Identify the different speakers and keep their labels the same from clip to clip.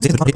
Speaker 1: Dubai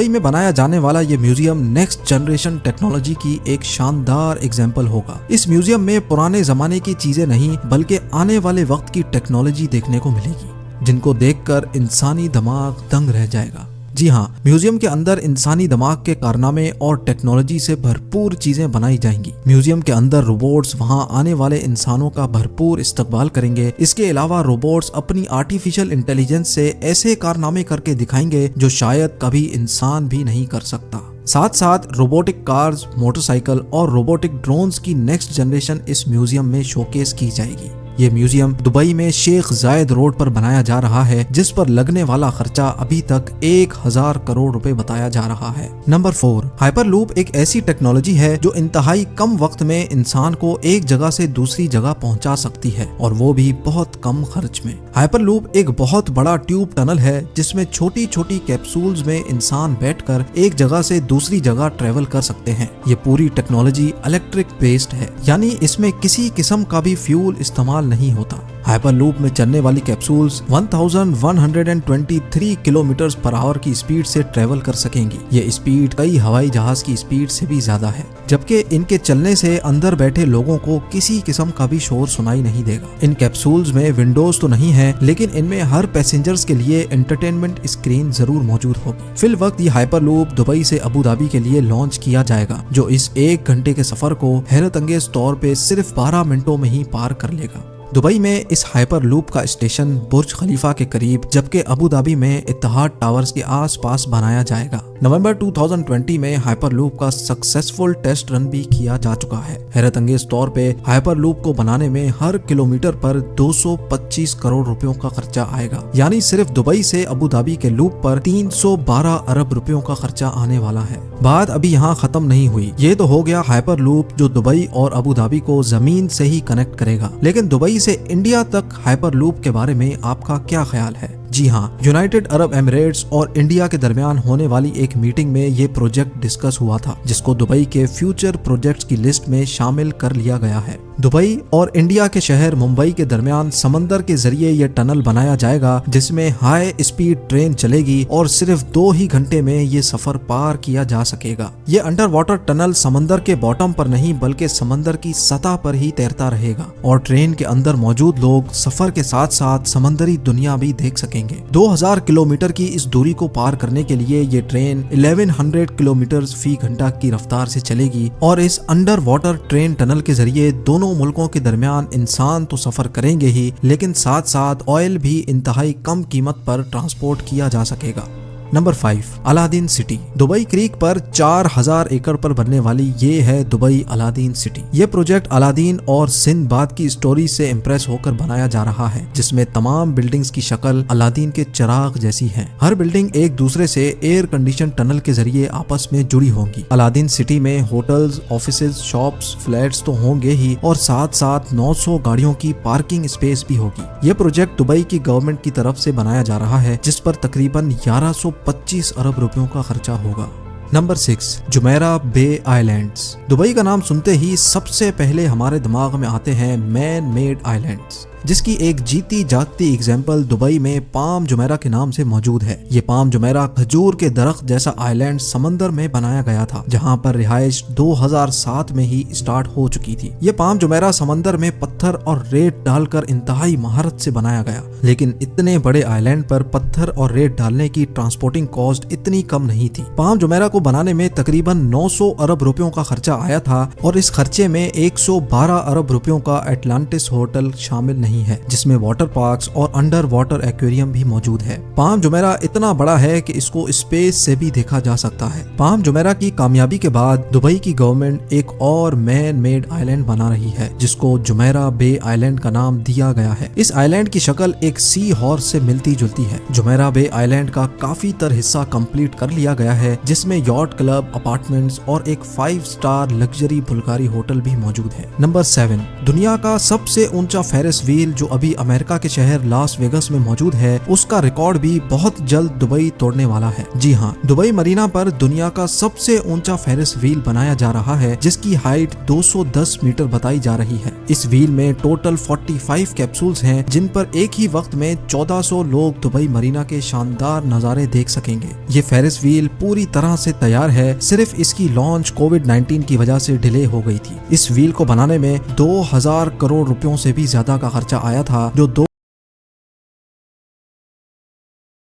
Speaker 1: में बनाया जाने वाला ये म्यूजियम नेक्स्ट जनरेशन टेक्नोलॉजी की एक शानदार एग्जाम्पल होगा। इस म्यूजियम में पुराने जमाने की चीजें नहीं बल्कि आने वाले वक्त की टेक्नोलॉजी देखने को मिलेगी, जिनको देखकर इंसानी दिमाग दंग रह जाएगा। जी हाँ, म्यूजियम के अंदर इंसानी दिमाग के कारनामे और टेक्नोलॉजी से भरपूर चीजें बनाई जाएंगी। म्यूजियम के अंदर रोबोट्स वहाँ आने वाले इंसानों का भरपूर इस्तकबाल करेंगे। इसके अलावा रोबोट्स अपनी आर्टिफिशियल इंटेलिजेंस से ऐसे कारनामे करके दिखाएंगे जो शायद कभी इंसान भी नहीं कर सकता। साथ साथ रोबोटिक कार्स, मोटरसाइकिल और रोबोटिक ड्रोन्स की नेक्स्ट जनरेशन इस म्यूजियम में शोकेस की जाएगी। ये म्यूजियम दुबई में शेख जायद रोड पर बनाया जा रहा है, जिस पर लगने वाला खर्चा अभी तक 1000 करोड़ रुपए बताया जा रहा है। नंबर 4, हाइपरलूप एक ऐसी टेक्नोलॉजी है जो इंतहाई कम वक्त में इंसान को एक जगह से दूसरी जगह पहुंचा सकती है, और वो भी बहुत कम खर्च में। हाइपरलूप एक बहुत बड़ा ट्यूब टनल है जिसमें छोटी छोटी कैप्सूल्स में इंसान बैठकर एक जगह से दूसरी जगह ट्रेवल कर सकते हैं। ये पूरी टेक्नोलॉजी इलेक्ट्रिक बेस्ड है, यानी इसमें किसी किस्म का भी फ्यूल इस्तेमाल नहीं होता। हाइपरलूप में चलने वाली कैप्सूल्स 1123 किलोमीटर पर आवर की स्पीड से ट्रेवल कर सकेंगी। ये स्पीड कई हवाई जहाज की स्पीड से भी ज्यादा है, जबकि इनके चलने से अंदर बैठे लोगों को किसी किस्म का भी शोर सुनाई नहीं देगा। इन कैप्सूल्स में विंडोज तो नहीं है, लेकिन इनमें हर पैसेंजर्स के लिए एंटरटेनमेंट स्क्रीन जरूर मौजूद होगी। फिल वक्त ये हाइपरलूप दुबई से अबू धाबी के लिए लॉन्च किया जाएगा, जो इस 1 घंटे के सफर को हैरत अंगेज तौर पे सिर्फ 12 मिनटों में ही पार कर लेगा। दुबई में इस हाइपरलूप का स्टेशन बुर्ज खलीफा के करीब, जबकि अबू धाबी में इत्तेहाद टावर्स के आसपास बनाया जाएगा। नवंबर 2020 में हाइपरलूप का सक्सेसफुल टेस्ट रन भी किया जा चुका है। हैरत अंगेज तौर पे हाइपरलूप को बनाने में हर किलोमीटर पर 225 करोड़ रुपयों का खर्चा आएगा, यानी सिर्फ दुबई से अबू धाबी के लूप पर 312 अरब रुपयों का खर्चा आने वाला है। बात अभी यहाँ खत्म नहीं हुई। ये तो हो गया हाइपरलूप जो दुबई और अबू धाबी को जमीन से ही कनेक्ट करेगा, लेकिन दुबई से इंडिया तक हाइपरलूप के बारे में आपका क्या ख्याल है? जी हाँ, यूनाइटेड अरब एमिरेट्स और इंडिया के दरमियान होने वाली एक मीटिंग में ये प्रोजेक्ट डिस्कस हुआ था, जिसको दुबई के फ्यूचर प्रोजेक्ट्स की लिस्ट में शामिल कर लिया गया है। दुबई और इंडिया के शहर मुंबई के दरमियान समंदर के जरिए ये टनल बनाया जाएगा, जिसमें हाई स्पीड ट्रेन चलेगी और सिर्फ 2 ही घंटे में ये सफर पार किया जा सकेगा। ये अंडर वाटर टनल समंदर के बॉटम पर नहीं बल्कि समंदर की सतह पर ही तैरता रहेगा, और ट्रेन के अंदर मौजूद लोग सफर के साथ साथ समंदरी दुनिया भी देख सकेंगे। 2000 किलोमीटर की इस दूरी को पार करने के लिए ये ट्रेन 1100 किलोमीटर फी घंटा की रफ्तार से चलेगी, और इस अंडर वाटर ट्रेन टनल के जरिए दोनों मुल्कों के दरमियान इंसान तो सफर करेंगे ही, लेकिन साथ साथ ऑयल भी इंतहाई कम कीमत पर ट्रांसपोर्ट किया जा सकेगा। Number 5, Aladdin city. Dubai creek पर 4000 एकड़ पर बनने वाली ये है दुबई अलादीन सिटी। ये प्रोजेक्ट अलादीन और सिंदबाद की स्टोरी से इम्प्रेस होकर बनाया जा रहा है, जिसमें तमाम बिल्डिंग्स की शक्ल अलादीन के चिराग जैसी है। हर बिल्डिंग एक दूसरे से एयर कंडीशन टनल के जरिए आपस में जुड़ी होंगी। अलादीन सिटी में होटल्स, ऑफिसेज, शॉप्स, फ्लैट्स तो होंगे ही, और साथ साथ 900 गाड़ियों की पार्किंग स्पेस भी होगी। ये प्रोजेक्ट दुबई की गवर्नमेंट की तरफ से बनाया जा रहा है, जिस पर तकरीबन 1125 अरब रुपयों का खर्चा होगा। नंबर 6, जुमेरा बे आइलैंड्स। दुबई का नाम सुनते ही सबसे पहले हमारे दिमाग में आते हैं मैन मेड आइलैंड्स, जिसकी एक जीती जागती एग्जाम्पल दुबई में पाम जुमेरा के नाम से मौजूद है। ये पाम जुमेरा खजूर के दरख्त जैसा आइलैंड समंदर में बनाया गया था, जहां पर रिहाइश 2007 में ही स्टार्ट हो चुकी थी। ये पाम जुमेरा समंदर में पत्थर और रेत डालकर इंतहाई महारत से बनाया गया, लेकिन इतने बड़े आइलैंड पर पत्थर और रेत डालने की ट्रांसपोर्टिंग कॉस्ट इतनी कम नहीं थी। पाम जुमेरा को बनाने में तकरीबन 900 अरब रुपयों का खर्चा आया था, और इस खर्चे में 112 अरब रुपयों का एटलांटिस होटल शामिल नहीं है, जिसमें वाटर पार्क्स और अंडर वाटर एक्वेरियम भी मौजूद है। पाम जुमेरा इतना बड़ा है कि इसको स्पेस से भी देखा जा सकता है। पाम जुमेरा की कामयाबी के बाद दुबई की गवर्नमेंट एक और मैन मेड आइलैंड बना रही है, जिसको जुमेरा बे आइलैंड का नाम दिया गया है। इस आइलैंड की शक्ल एक सी हॉर्स से मिलती जुलती है। जुमेरा बे आइलैंड का काफी तर हिस्सा कंप्लीट कर लिया गया है, जिसमें यॉट क्लब, अपार्टमेंट्स और एक 5 स्टार लग्जरी बुल्गारी होटल भी मौजूद है। नंबर 7, दुनिया का सबसे ऊंचा फेरिस व्हील जो अभी अमेरिका के शहर लास वेगस में मौजूद है, उसका रिकॉर्ड भी बहुत जल्द दुबई तोड़ने वाला है। जी हाँ, दुबई मरीना पर दुनिया का सबसे ऊंचा फेरिस व्हील बनाया जा रहा है, जिसकी हाइट 210 मीटर बताई जा रही है। इस व्हील में टोटल 45 कैप्सूल्स हैं, जिन पर एक ही वक्त में 1400 लोग दुबई मरीना के शानदार नजारे देख सकेंगे। ये फेरिस व्हील पूरी तरह से तैयार है, सिर्फ इसकी लॉन्च कोविड-19 की वजह से डिले हो गई थी। इस व्हील को बनाने में 2000 करोड़ रुपयों से भी ज्यादा का खर्चा आया था, जो